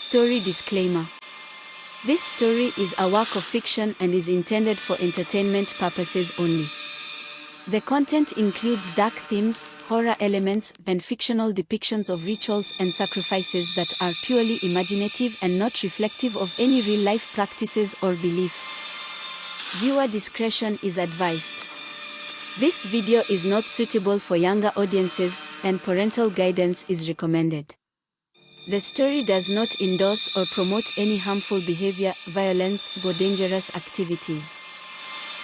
Story disclaimer. This story is a work of fiction and is intended for entertainment purposes only. The content includes dark themes, horror elements, and fictional depictions of rituals and sacrifices that are purely imaginative and not reflective of any real-life practices or beliefs. Viewer discretion is advised. This video is not suitable for younger audiences, and parental guidance is recommended. The story does not endorse or promote any harmful behavior, violence, or dangerous activities.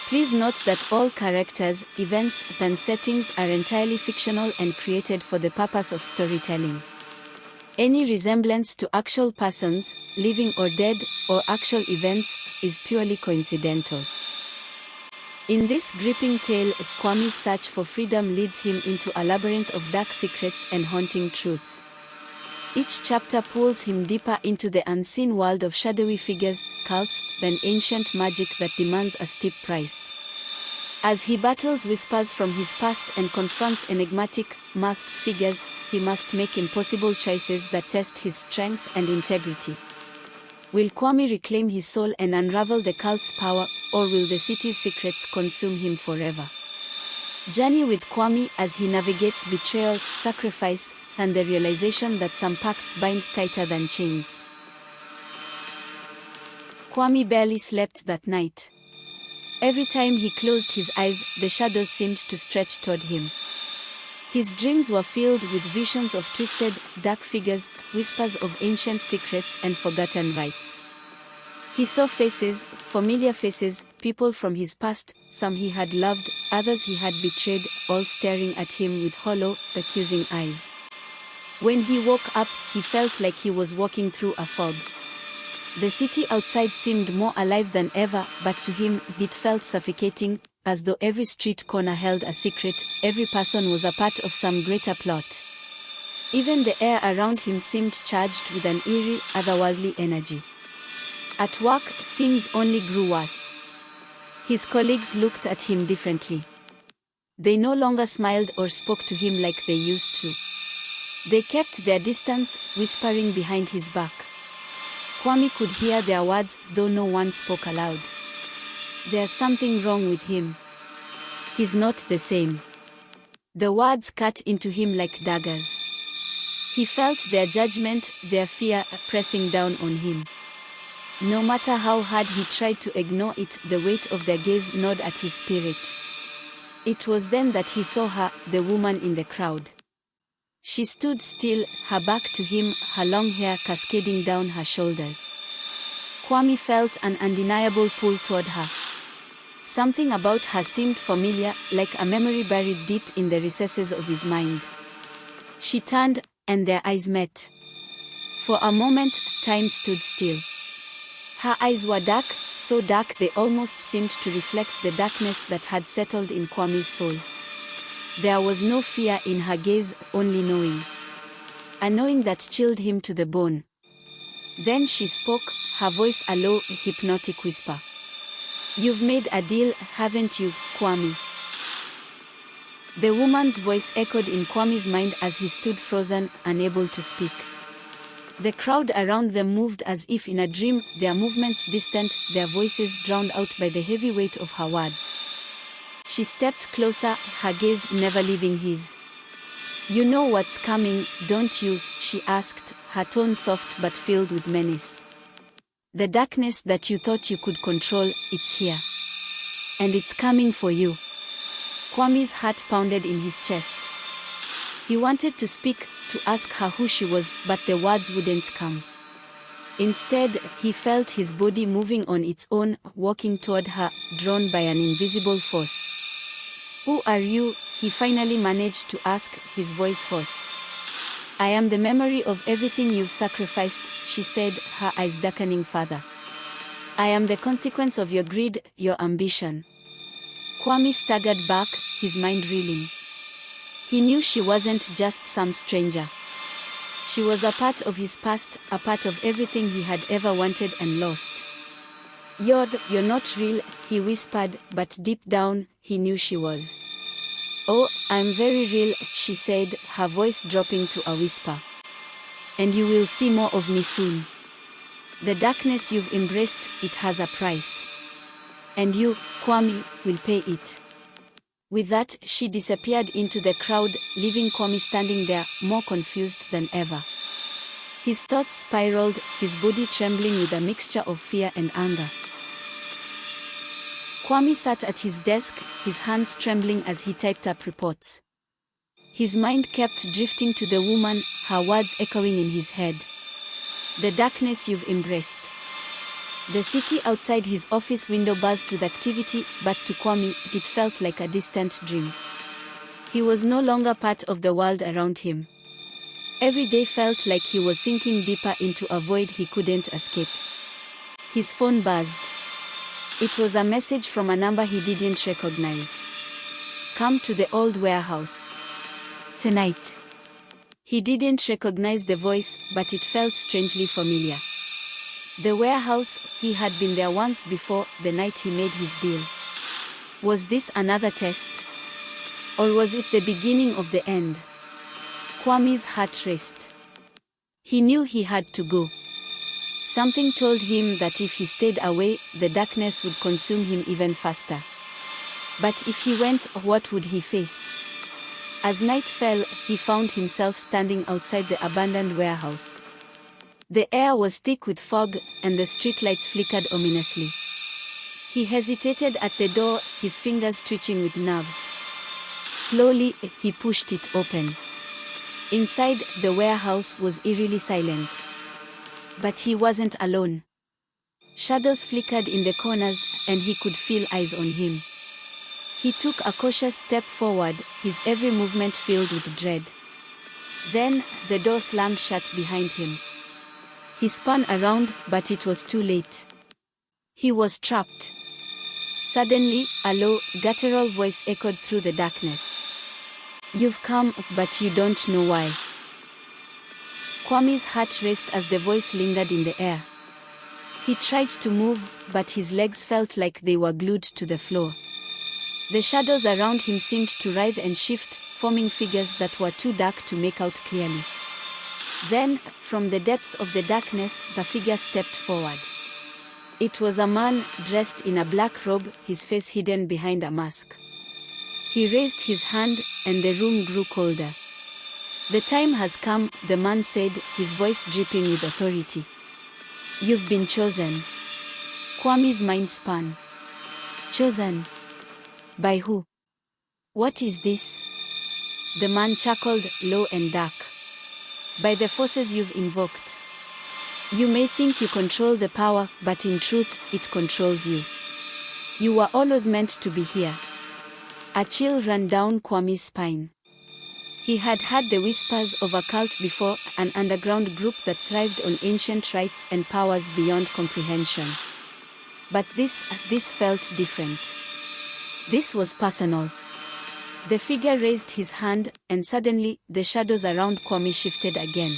Please note that all characters, events, and settings are entirely fictional and created for the purpose of storytelling. Any resemblance to actual persons, living or dead, or actual events, is purely coincidental. In this gripping tale, Kwame's search for freedom leads him into a labyrinth of dark secrets and haunting truths. Each chapter pulls him deeper into the unseen world of shadowy figures, cults, and ancient magic that demands a steep price. As he battles whispers from his past and confronts enigmatic, masked figures, he must make impossible choices that test his strength and integrity. Will Kwame reclaim his soul and unravel the cult's power, or will the city's secrets consume him forever? Journey with Kwame as he navigates betrayal, sacrifice, and the realization that some pacts bind tighter than chains. Kwame barely slept that night. Every time he closed his eyes, the shadows seemed to stretch toward him. His dreams were filled with visions of twisted, dark figures, whispers of ancient secrets and forgotten rites. He saw faces, familiar faces, people from his past, some he had loved, others he had betrayed, all staring at him with hollow, accusing eyes. When he woke up, he felt like he was walking through a fog. The city outside seemed more alive than ever, but to him, it felt suffocating, as though every street corner held a secret, every person was a part of some greater plot. Even the air around him seemed charged with an eerie, otherworldly energy. At work, things only grew worse. His colleagues looked at him differently. They no longer smiled or spoke to him like they used to. They kept their distance, whispering behind his back. Kwame could hear their words, though no one spoke aloud. There's something wrong with him. He's not the same. The words cut into him like daggers. He felt their judgment, their fear, pressing down on him. No matter how hard he tried to ignore it, the weight of their gaze gnawed at his spirit. It was then that he saw her, the woman in the crowd. She stood still, her back to him, her long hair cascading down her shoulders. Kwame felt an undeniable pull toward her. Something about her seemed familiar, like a memory buried deep in the recesses of his mind. She turned, and their eyes met. For a moment, time stood still. Her eyes were dark, so dark they almost seemed to reflect the darkness that had settled in Kwame's soul. There was no fear in her gaze, only knowing. A knowing that chilled him to the bone. Then she spoke, her voice a low, hypnotic whisper. "You've made a deal, haven't you, Kwame?" The woman's voice echoed in Kwame's mind as he stood frozen, unable to speak. The crowd around them moved as if in a dream, their movements distant, their voices drowned out by the heavy weight of her words. She stepped closer, her gaze never leaving his. "You know what's coming, don't you?" she asked, her tone soft but filled with menace. "The darkness that you thought you could control, it's here. And it's coming for you." Kwame's heart pounded in his chest. He wanted to speak, to ask her who she was, but the words wouldn't come. Instead, he felt his body moving on its own, walking toward her, drawn by an invisible force. "Who are you?" he finally managed to ask, his voice hoarse. "I am the memory of everything you've sacrificed," she said, her eyes darkening further. "I am the consequence of your greed, your ambition." Kwame staggered back, his mind reeling. He knew she wasn't just some stranger. She was a part of his past, a part of everything he had ever wanted and lost. You're not real," he whispered, but deep down, he knew she was. "Oh, I'm very real," she said, her voice dropping to a whisper. "And you will see more of me soon." The darkness you've embraced, it has a price. And you, Kwame, will pay it. With that, she disappeared into the crowd, leaving Kwame standing there, more confused than ever. His thoughts spiraled, his body trembling with a mixture of fear and anger. Kwame sat at his desk, his hands trembling as he typed up reports. His mind kept drifting to the woman, her words echoing in his head. The darkness you've embraced. The city outside his office window buzzed with activity, but to Kwame, it felt like a distant dream. He was no longer part of the world around him. Every day felt like he was sinking deeper into a void he couldn't escape. His phone buzzed. It was a message from a number he didn't recognize. Come to the old warehouse. Tonight. He didn't recognize the voice, but it felt strangely familiar. The warehouse, he had been there once before, the night he made his deal. Was this another test? Or was it the beginning of the end? Kwame's heart raced. He knew he had to go. Something told him that if he stayed away, the darkness would consume him even faster. But if he went, what would he face? As night fell, he found himself standing outside the abandoned warehouse. The air was thick with fog, and the streetlights flickered ominously. He hesitated at the door, his fingers twitching with nerves. Slowly, he pushed it open. Inside, the warehouse was eerily silent. But he wasn't alone. Shadows flickered in the corners, and he could feel eyes on him. He took a cautious step forward, his every movement filled with dread. Then, the door slammed shut behind him. He spun around, but it was too late. He was trapped. Suddenly, a low, guttural voice echoed through the darkness. You've come, but you don't know why. Kwame's heart raced as the voice lingered in the air. He tried to move, but his legs felt like they were glued to the floor. The shadows around him seemed to writhe and shift, forming figures that were too dark to make out clearly. Then, from the depths of the darkness, the figure stepped forward. It was a man, dressed in a black robe, his face hidden behind a mask. He raised his hand, and the room grew colder. The time has come, the man said, his voice dripping with authority. You've been chosen. Kwame's mind spun. Chosen? By who? What is this? The man chuckled, low and dark. By the forces you've invoked. You may think you control the power, but in truth, it controls you. You were always meant to be here. A chill ran down Kwame's spine. He had heard the whispers of a cult before, an underground group that thrived on ancient rites and powers beyond comprehension. But this felt different. This was personal. The figure raised his hand, and suddenly, the shadows around Kwame shifted again.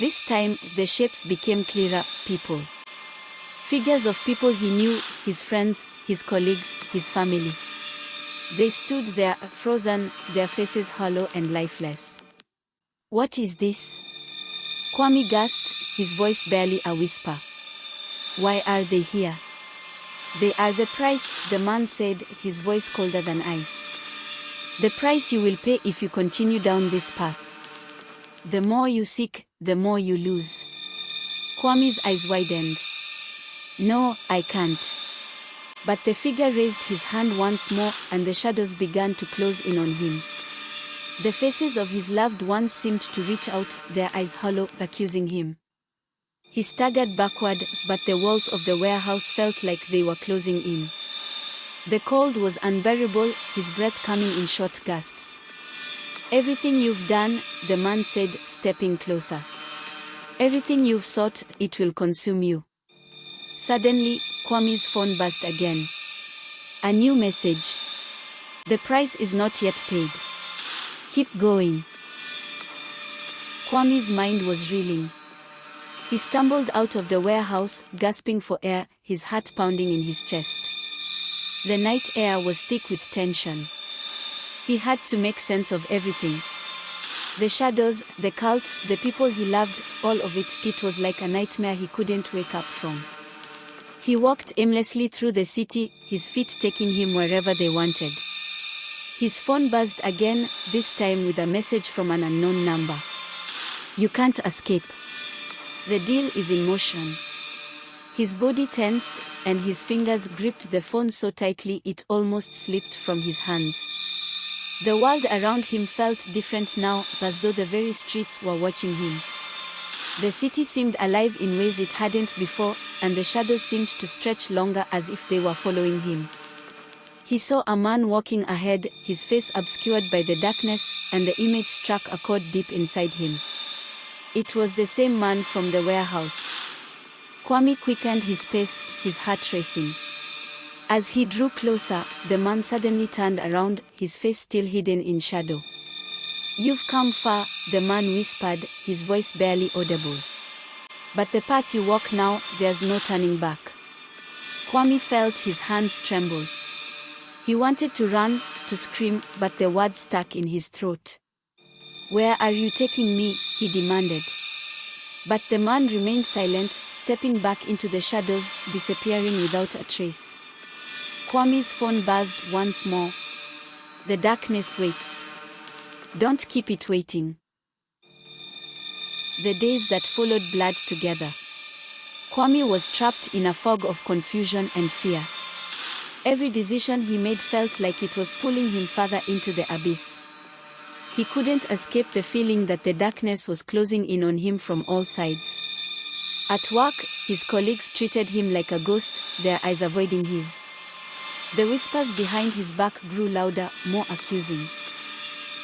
This time, the shapes became clearer, people. Figures of people he knew, his friends, his colleagues, his family. They stood there, frozen, their faces hollow and lifeless. What is this? Kwame gasped, his voice barely a whisper. Why are they here? They are the price, the man said, his voice colder than ice. The price you will pay if you continue down this path. The more you seek, the more you lose. Kwame's eyes widened. No, I can't. But the figure raised his hand once more, and the shadows began to close in on him. The faces of his loved ones seemed to reach out, their eyes hollow, accusing him. He staggered backward, but the walls of the warehouse felt like they were closing in. The cold was unbearable, his breath coming in short gasps. Everything you've done, the man said, stepping closer. Everything you've sought, it will consume you. Suddenly, Kwame's phone buzzed again. A new message. The price is not yet paid. Keep going. Kwame's mind was reeling. He stumbled out of the warehouse, gasping for air, his heart pounding in his chest. The night air was thick with tension. He had to make sense of everything. The shadows, the cult, the people he loved, all of it was like a nightmare he couldn't wake up from. He walked aimlessly through the city, his feet taking him wherever they wanted. His phone buzzed again, this time with a message from an unknown number. "You can't escape. The deal is in motion." His body tensed, and his fingers gripped the phone so tightly it almost slipped from his hands. The world around him felt different now, as though the very streets were watching him. The city seemed alive in ways it hadn't before, and the shadows seemed to stretch longer as if they were following him. He saw a man walking ahead, his face obscured by the darkness, and the image struck a chord deep inside him. It was the same man from the warehouse. Kwame quickened his pace, his heart racing. As he drew closer, the man suddenly turned around, his face still hidden in shadow. "You've come far," the man whispered, his voice barely audible. "But the path you walk now, there's no turning back." Kwame felt his hands tremble. He wanted to run, to scream, but the words stuck in his throat. "Where are you taking me?" he demanded. But the man remained silent, stepping back into the shadows, disappearing without a trace. Kwame's phone buzzed once more. "The darkness waits. Don't keep it waiting." The days that followed blurred together. Kwame was trapped in a fog of confusion and fear. Every decision he made felt like it was pulling him further into the abyss. He couldn't escape the feeling that the darkness was closing in on him from all sides. At work, his colleagues treated him like a ghost, their eyes avoiding his. The whispers behind his back grew louder, more accusing.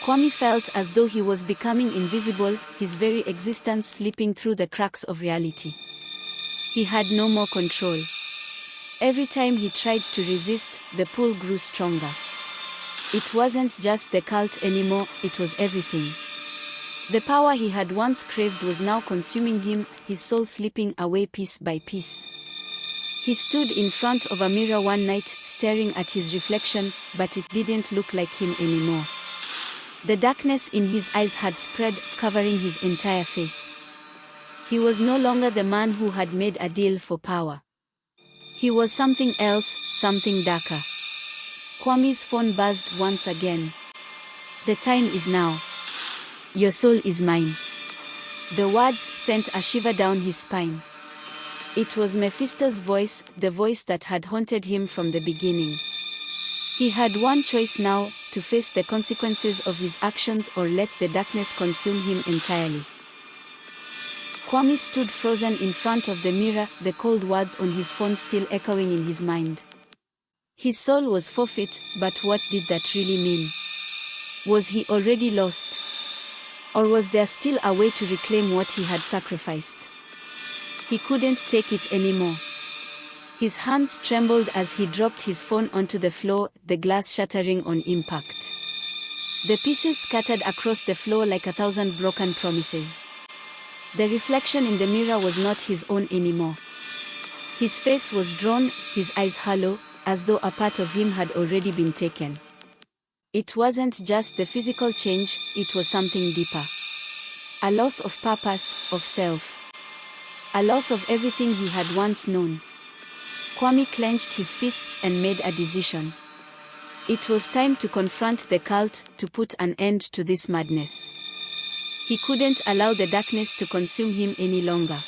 Kwame felt as though he was becoming invisible, his very existence slipping through the cracks of reality. He had no more control. Every time he tried to resist, the pull grew stronger. It wasn't just the cult anymore, it was everything. The power he had once craved was now consuming him, his soul slipping away piece by piece. He stood in front of a mirror one night, staring at his reflection, but it didn't look like him anymore. The darkness in his eyes had spread, covering his entire face. He was no longer the man who had made a deal for power. He was something else, something darker. Kwame's phone buzzed once again. "The time is now. Your soul is mine." The words sent a shiver down his spine. It was Mephisto's voice, the voice that had haunted him from the beginning. He had one choice now, to face the consequences of his actions or let the darkness consume him entirely. Kwame stood frozen in front of the mirror, the cold words on his phone still echoing in his mind. His soul was forfeit, but what did that really mean? Was he already lost? Or was there still a way to reclaim what he had sacrificed? He couldn't take it anymore. His hands trembled as he dropped his phone onto the floor, the glass shattering on impact. The pieces scattered across the floor like 1,000 broken promises. The reflection in the mirror was not his own anymore. His face was drawn, his eyes hollow, as though a part of him had already been taken. It wasn't just the physical change, it was something deeper. A loss of purpose, of self. A loss of everything he had once known. Kwame clenched his fists and made a decision. It was time to confront the cult, to put an end to this madness. He couldn't allow the darkness to consume him any longer.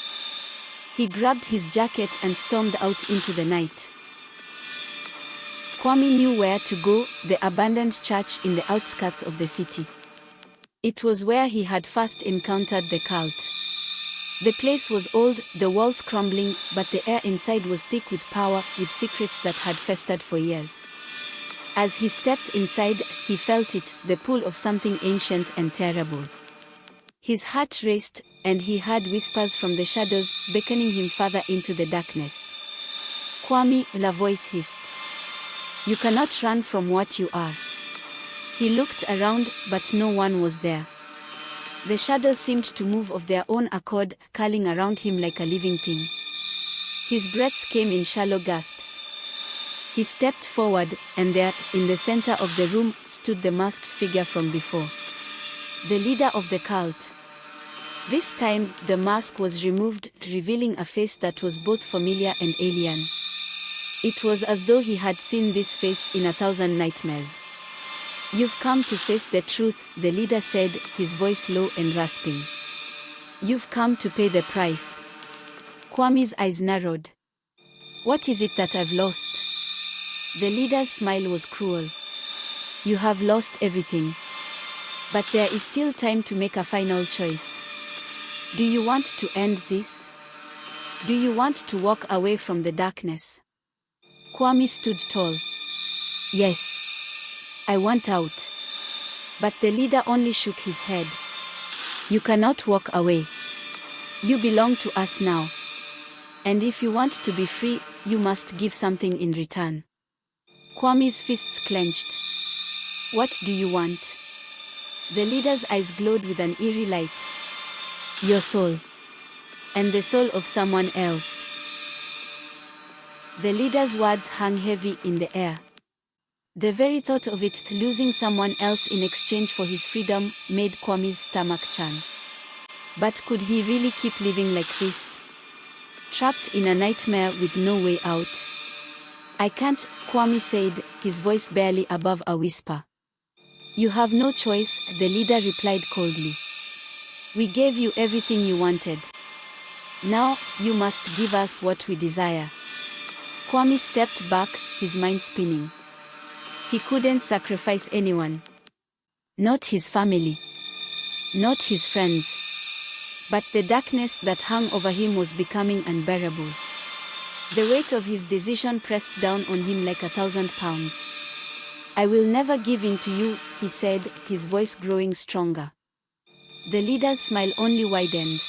He grabbed his jacket and stormed out into the night. Kwame knew where to go, the abandoned church in the outskirts of the city. It was where he had first encountered the cult. The place was old, the walls crumbling, but the air inside was thick with power, with secrets that had festered for years. As he stepped inside, he felt it, the pull of something ancient and terrible. His heart raced, and he heard whispers from the shadows, beckoning him further into the darkness. "Kwame," the voice hissed. "You cannot run from what you are." He looked around, but no one was there. The shadows seemed to move of their own accord, curling around him like a living thing. His breaths came in shallow gasps. He stepped forward, and there, in the center of the room, stood the masked figure from before. the leader of the cult. This time, the mask was removed, revealing a face that was both familiar and alien. It was as though he had seen this face in 1,000 nightmares. "You've come to face the truth," the leader said, his voice low and rasping. "You've come to pay the price." Kwame's eyes narrowed. "What is it that I've lost?" The leader's smile was cruel. "You have lost everything. But there is still time to make a final choice. Do you want to end this? Do you want to walk away from the darkness?" Kwame stood tall. "Yes. I want out." But the leader only shook his head. "You cannot walk away. You belong to us now. And if you want to be free, you must give something in return." Kwame's fists clenched. "What do you want?" The leader's eyes glowed with an eerie light. "Your soul. And the soul of someone else." The leader's words hung heavy in the air. The very thought of it, losing someone else in exchange for his freedom, made Kwame's stomach churn. But could he really keep living like this? Trapped in a nightmare with no way out? "I can't," Kwame said, his voice barely above a whisper. "You have no choice," the leader replied coldly. "We gave you everything you wanted. Now, you must give us what we desire." Kwame stepped back, his mind spinning. He couldn't sacrifice anyone. Not his family. Not his friends. But the darkness that hung over him was becoming unbearable. The weight of his decision pressed down on him like 1,000 pounds. "I will never give in to you," he said, his voice growing stronger. The leader's smile only widened.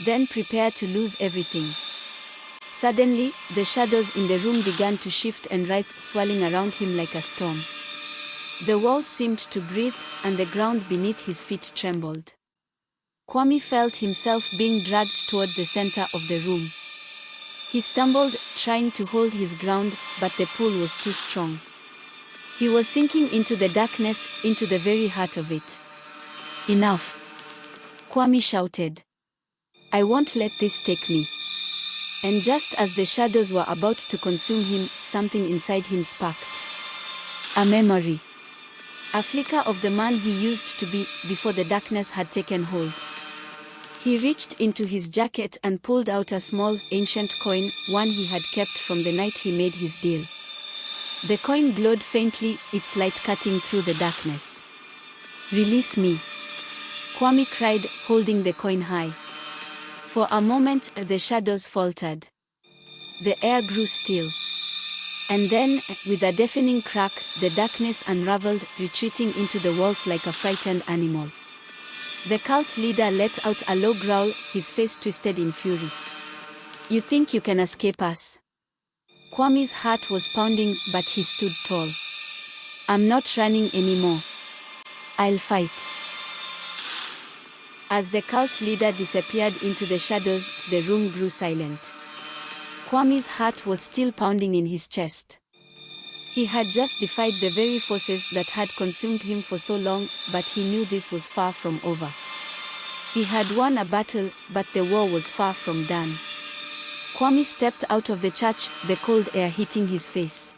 "Then prepare to lose everything." Suddenly, the shadows in the room began to shift and writhe, swirling around him like a storm. The walls seemed to breathe, and the ground beneath his feet trembled. Kwame felt himself being dragged toward the center of the room. He stumbled, trying to hold his ground, but the pull was too strong. He was sinking into the darkness, into the very heart of it. "Enough!" Kwame shouted. "I won't let this take me." And just as the shadows were about to consume him, something inside him sparked. A memory. A flicker of the man he used to be, before the darkness had taken hold. He reached into his jacket and pulled out a small, ancient coin, one he had kept from the night he made his deal. The coin glowed faintly, its light cutting through the darkness. "Release me!" Kwame cried, holding the coin high. For a moment, the shadows faltered. The air grew still. And then, with a deafening crack, the darkness unraveled, retreating into the walls like a frightened animal. The cult leader let out a low growl, his face twisted in fury. "You think you can escape us?" Kwame's heart was pounding, but he stood tall. "I'm not running anymore. I'll fight." As the cult leader disappeared into the shadows, the room grew silent. Kwame's heart was still pounding in his chest. He had just defied the very forces that had consumed him for so long, but he knew this was far from over. He had won a battle, but the war was far from done. Kwame stepped out of the church, the cold air hitting his face.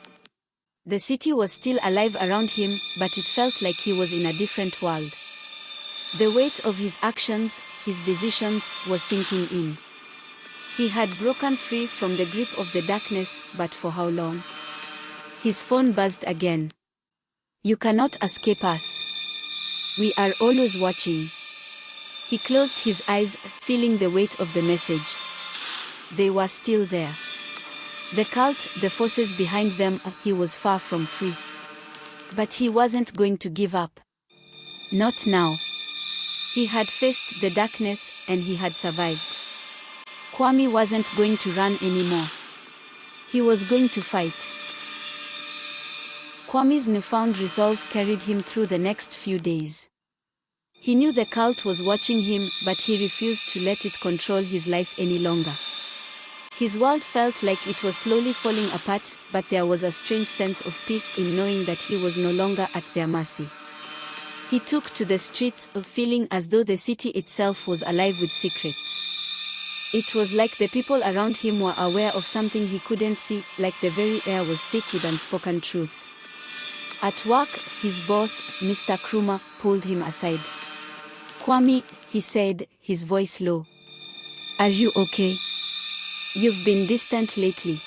The city was still alive around him, but it felt like he was in a different world. The weight of his actions, his decisions, was sinking in. He had broken free from the grip of the darkness, but for how long? His phone buzzed again. "You cannot escape us. We are always watching." He closed his eyes, feeling the weight of the message. They were still there. The cult, the forces behind them, he was far from free. But he wasn't going to give up. Not now. He had faced the darkness, and he had survived. Kwame wasn't going to run anymore. He was going to fight. Kwame's newfound resolve carried him through the next few days. He knew the cult was watching him, but he refused to let it control his life any longer. His world felt like it was slowly falling apart, but there was a strange sense of peace in knowing that he was no longer at their mercy. He took to the streets, feeling as though the city itself was alive with secrets. It was like the people around him were aware of something he couldn't see, like the very air was thick with unspoken truths. At work, his boss, Mr. Kwame, pulled him aside. "Kwame," he said, his voice low. "Are you okay? You've been distant lately.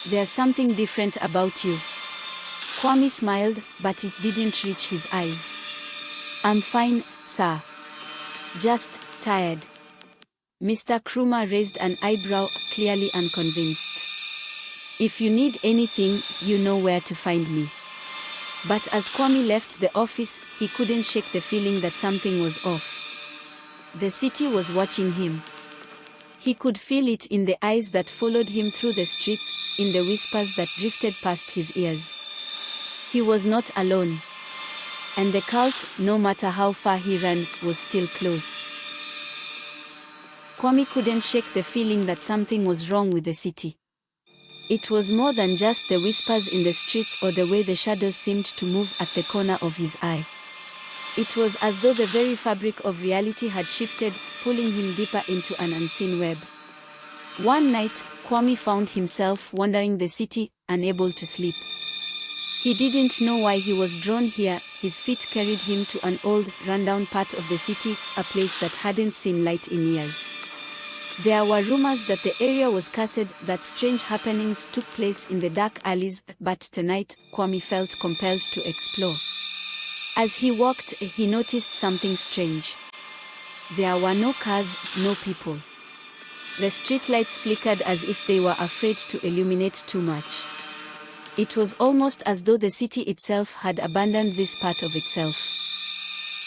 There's something different about you." Kwame smiled, but it didn't reach his eyes. "I'm fine, sir. Just tired." Mr. Kwame raised an eyebrow, clearly unconvinced. "If you need anything, you know where to find me." But as Kwame left the office, he couldn't shake the feeling that something was off. The city was watching him. He could feel it in the eyes that followed him through the streets, in the whispers that drifted past his ears. He was not alone. And the cult, no matter how far he ran, was still close. Kwame couldn't shake the feeling that something was wrong with the city. It was more than just the whispers in the streets or the way the shadows seemed to move at the corner of his eye. It was as though the very fabric of reality had shifted, pulling him deeper into an unseen web. One night, Kwame found himself wandering the city, unable to sleep. He didn't know why he was drawn here. His feet carried him to an old, rundown part of the city, a place that hadn't seen light in years. There were rumors that the area was cursed, that strange happenings took place in the dark alleys, but tonight, Kwame felt compelled to explore. As he walked, he noticed something strange. There were no cars, no people. The streetlights flickered as if they were afraid to illuminate too much. It was almost as though the city itself had abandoned this part of itself.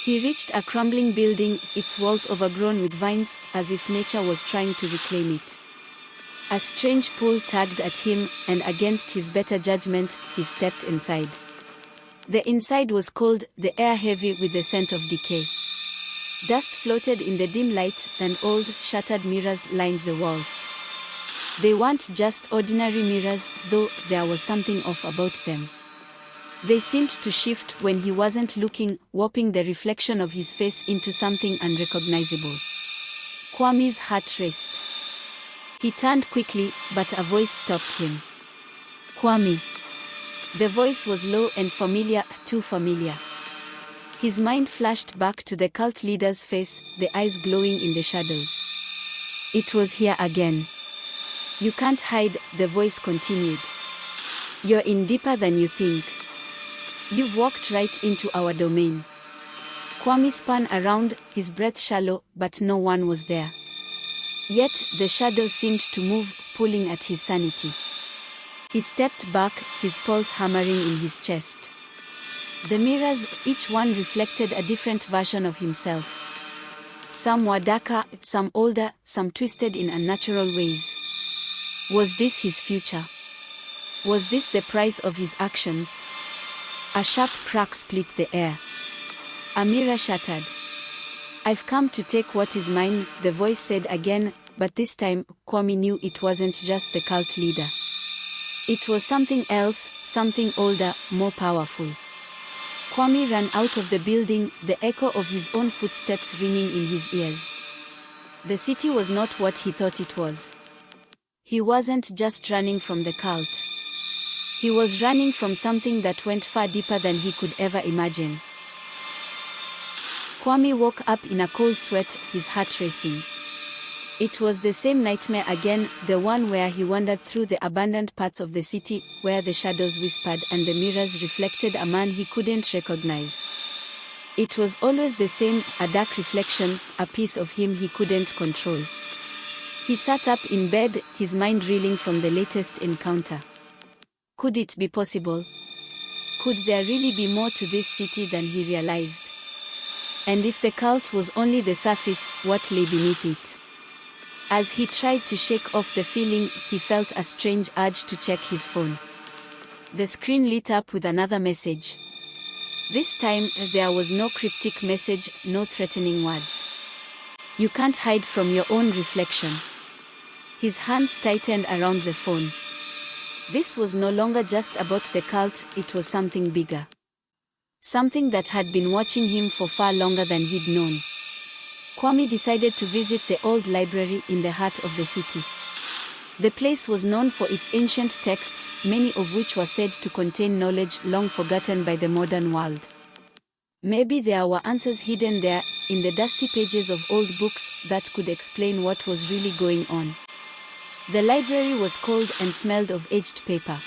He reached a crumbling building, its walls overgrown with vines, as if nature was trying to reclaim it. A strange pull tugged at him, and against his better judgment, he stepped inside. The inside was cold, the air heavy with the scent of decay. Dust floated in the dim light, and old, shattered mirrors lined the walls. They weren't just ordinary mirrors, though there was something off about them. They seemed to shift when he wasn't looking, warping the reflection of his face into something unrecognizable. Kwame's heart raced. He turned quickly, but a voice stopped him. "Kwame." The voice was low and familiar, too familiar. His mind flashed back to the cult leader's face, the eyes glowing in the shadows. It was here again. "You can't hide," the voice continued. "You're in deeper than you think. You've walked right into our domain." Kwame spun around, his breath shallow, but no one was there. Yet, the shadows seemed to move, pulling at his sanity. He stepped back, his pulse hammering in his chest. The mirrors, each one reflected a different version of himself. Some were darker, some older, some twisted in unnatural ways. Was this his future? Was this the price of his actions? A sharp crack split the air. A mirror shattered. "I've come to take what is mine," the voice said again, but this time, Kwame knew it wasn't just the cult leader. It was something else, something older, more powerful. Kwame ran out of the building, the echo of his own footsteps ringing in his ears. The city was not what he thought it was. He wasn't just running from the cult. He was running from something that went far deeper than he could ever imagine. Kwame woke up in a cold sweat, his heart racing. It was the same nightmare again, the one where he wandered through the abandoned parts of the city, where the shadows whispered and the mirrors reflected a man he couldn't recognize. It was always the same, a dark reflection, a piece of him he couldn't control. He sat up in bed, his mind reeling from the latest encounter. Could it be possible? Could there really be more to this city than he realized? And if the cult was only the surface, what lay beneath it? As he tried to shake off the feeling, he felt a strange urge to check his phone. The screen lit up with another message. This time, there was no cryptic message, no threatening words. "You can't hide from your own reflection." His hands tightened around the phone. This was no longer just about the cult, it was something bigger. something that had been watching him for far longer than he'd known. Kwame decided to visit the old library in the heart of the city. The place was known for its ancient texts, many of which were said to contain knowledge long forgotten by the modern world. Maybe there were answers hidden there, in the dusty pages of old books, that could explain what was really going on. The library was cold and smelled of aged paper.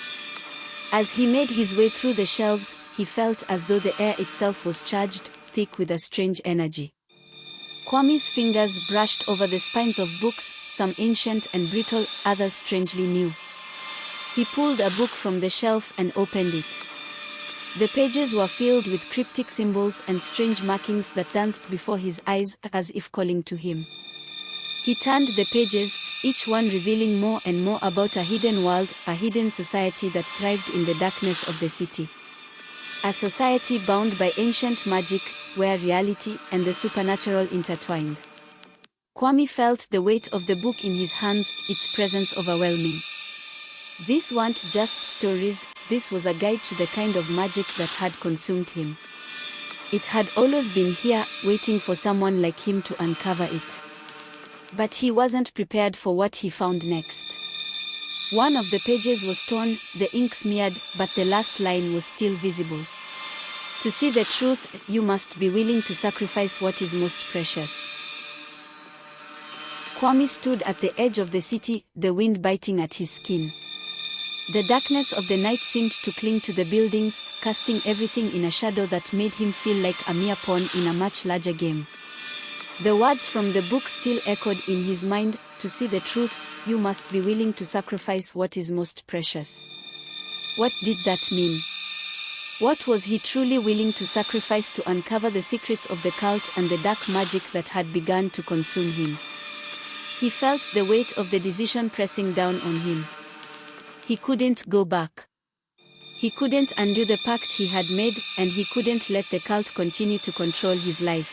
As he made his way through the shelves, he felt as though the air itself was charged, thick with a strange energy. Kwame's fingers brushed over the spines of books, some ancient and brittle, others strangely new. He pulled a book from the shelf and opened it. The pages were filled with cryptic symbols and strange markings that danced before his eyes, as if calling to him. He turned the pages, each one revealing more and more about a hidden world, a hidden society that thrived in the darkness of the city. A society bound by ancient magic, where reality and the supernatural intertwined. Kwame felt the weight of the book in his hands, its presence overwhelming. These weren't just stories, this was a guide to the kind of magic that had consumed him. It had always been here, waiting for someone like him to uncover it. But he wasn't prepared for what he found next. One of the pages was torn, the ink smeared, but the last line was still visible. To see the truth, you must be willing to sacrifice what is most precious. Kwame stood at the edge of the city, the wind biting at his skin. The darkness of the night seemed to cling to the buildings, casting everything in a shadow that made him feel like a mere pawn in a much larger game. The words from the book still echoed in his mind, to see the truth, you must be willing to sacrifice what is most precious. What did that mean? What was he truly willing to sacrifice to uncover the secrets of the cult and the dark magic that had begun to consume him? He felt the weight of the decision pressing down on him. He couldn't go back. He couldn't undo the pact he had made, and he couldn't let the cult continue to control his life.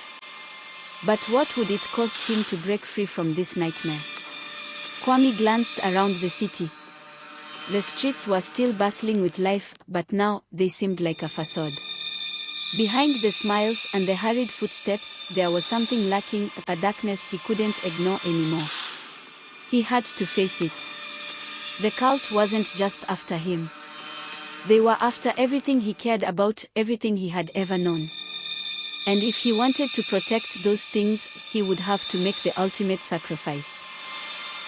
But what would it cost him to break free from this nightmare? Kwame glanced around the city. The streets were still bustling with life, but now they seemed like a facade. Behind the smiles and the hurried footsteps, there was something lacking, a darkness he couldn't ignore anymore. He had to face it. The cult wasn't just after him. They were after everything he cared about, everything he had ever known. And if he wanted to protect those things, he would have to make the ultimate sacrifice.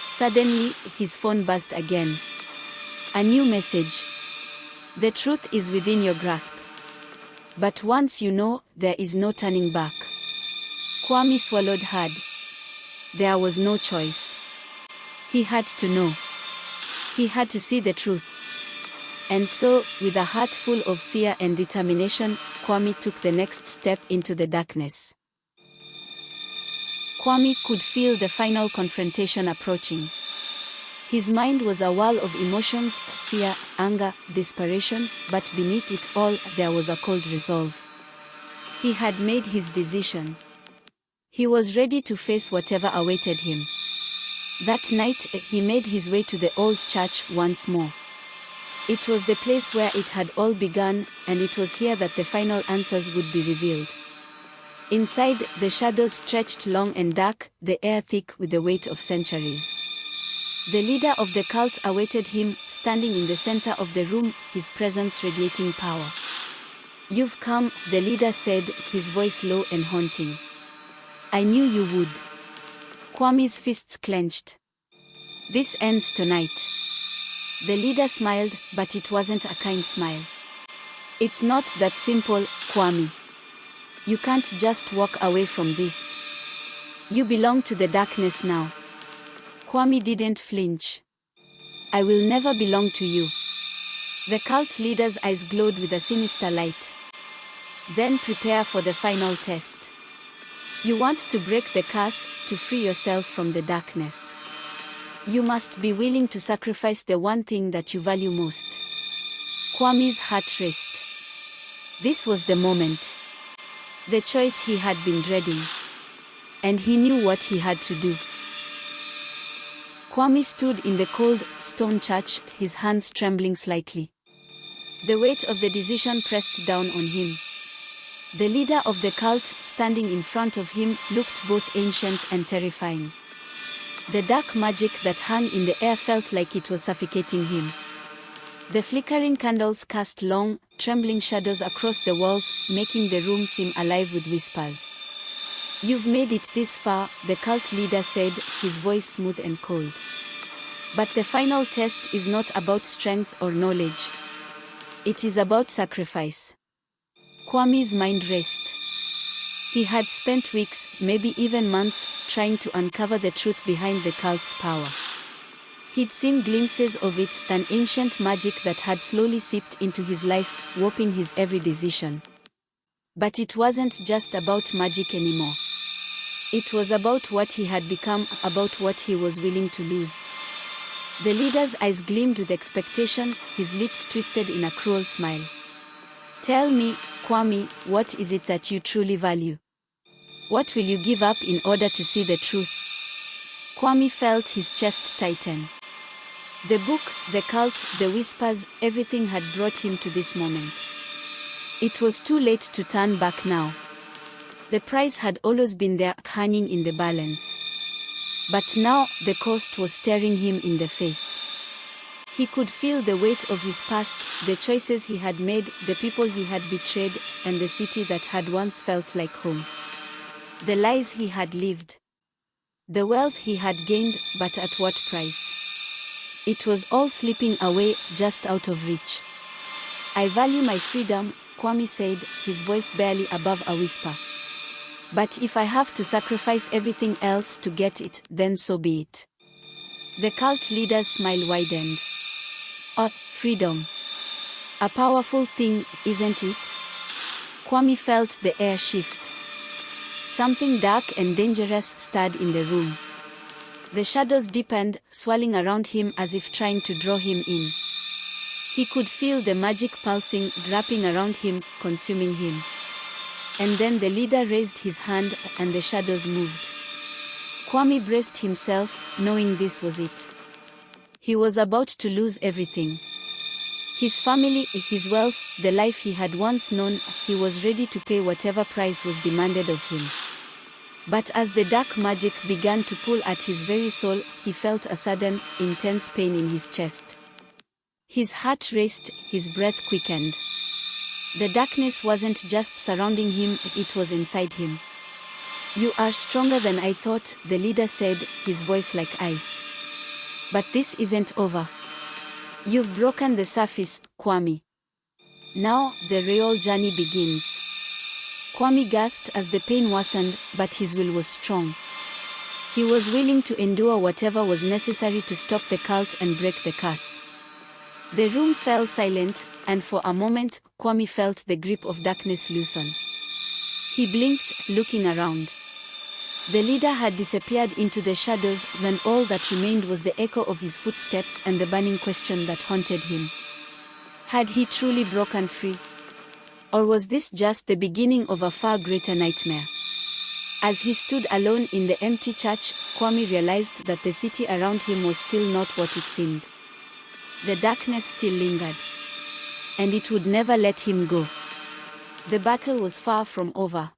Suddenly, his phone buzzed again. A new message. The truth is within your grasp. But once you know, there is no turning back. Kwame swallowed hard. There was no choice. He had to know. He had to see the truth. And so, with a heart full of fear and determination, Kwame took the next step into the darkness. Kwame could feel the final confrontation approaching. His mind was a whirl of emotions, fear, anger, desperation, but beneath it all, there was a cold resolve. He had made his decision. He was ready to face whatever awaited him. That night, he made his way to the old church once more. It was the place where it had all begun, and it was here that the final answers would be revealed. Inside, the shadows stretched long and dark, the air thick with the weight of centuries. The leader of the cult awaited him, standing in the center of the room, his presence radiating power. "You've come," the leader said, his voice low and haunting. "I knew you would." Kwame's fists clenched. "This ends tonight." The leader smiled, but it wasn't a kind smile. "It's not that simple, Kwame. You can't just walk away from this. You belong to the darkness now." Kwame didn't flinch. "I will never belong to you." The cult leader's eyes glowed with a sinister light. "Then prepare for the final test. You want to break the curse, to free yourself from the darkness. You must be willing to sacrifice the one thing that you value most." Kwame's heart raced. This was the moment. The choice he had been dreading. And he knew what he had to do. Kwame stood in the cold, stone church, his hands trembling slightly. The weight of the decision pressed down on him. The leader of the cult, standing in front of him, looked both ancient and terrifying. The dark magic that hung in the air felt like it was suffocating him. The flickering candles cast long, trembling shadows across the walls, making the room seem alive with whispers. "You've made it this far," the cult leader said, his voice smooth and cold. "But the final test is not about strength or knowledge. It is about sacrifice." Kwame's mind raced. He had spent weeks, maybe even months, trying to uncover the truth behind the cult's power. He'd seen glimpses of it, an ancient magic that had slowly seeped into his life, warping his every decision. But it wasn't just about magic anymore. It was about what he had become, about what he was willing to lose. The leader's eyes gleamed with expectation, his lips twisted in a cruel smile. "Tell me, Kwame, what is it that you truly value? What will you give up in order to see the truth?" Kwame felt his chest tighten. The book, the cult, the whispers, everything had brought him to this moment. It was too late to turn back now. The prize had always been there, hanging in the balance. But now, the cost was staring him in the face. He could feel the weight of his past, the choices he had made, the people he had betrayed, and the city that had once felt like home. The lies he had lived. The wealth he had gained, but at what price? It was all slipping away, just out of reach. "I value my freedom," Kwame said, his voice barely above a whisper. "But if I have to sacrifice everything else to get it, then so be it." The cult leader's smile widened. "Oh, freedom. A powerful thing, isn't it?" Kwame felt the air shift. Something dark and dangerous stirred in the room. The shadows deepened, swirling around him as if trying to draw him in. He could feel the magic pulsing, wrapping around him, consuming him. And then the leader raised his hand, and the shadows moved. Kwame braced himself, knowing this was it. He was about to lose everything. His family, his wealth, the life he had once known. He was ready to pay whatever price was demanded of him. But as the dark magic began to pull at his very soul, he felt a sudden, intense pain in his chest. His heart raced, his breath quickened. The darkness wasn't just surrounding him, it was inside him. "You are stronger than I thought," the leader said, his voice like ice. "But this isn't over. You've broken the surface, Kwame. Now, the real journey begins." Kwame gasped as the pain worsened, but his will was strong. He was willing to endure whatever was necessary to stop the cult and break the curse. The room fell silent, and for a moment, Kwame felt the grip of darkness loosen. He blinked, looking around. The leader had disappeared into the shadows, when all that remained was the echo of his footsteps and the burning question that haunted him. Had he truly broken free? Or was this just the beginning of a far greater nightmare? As he stood alone in the empty church, Kwame realized that the city around him was still not what it seemed. The darkness still lingered. And it would never let him go. The battle was far from over.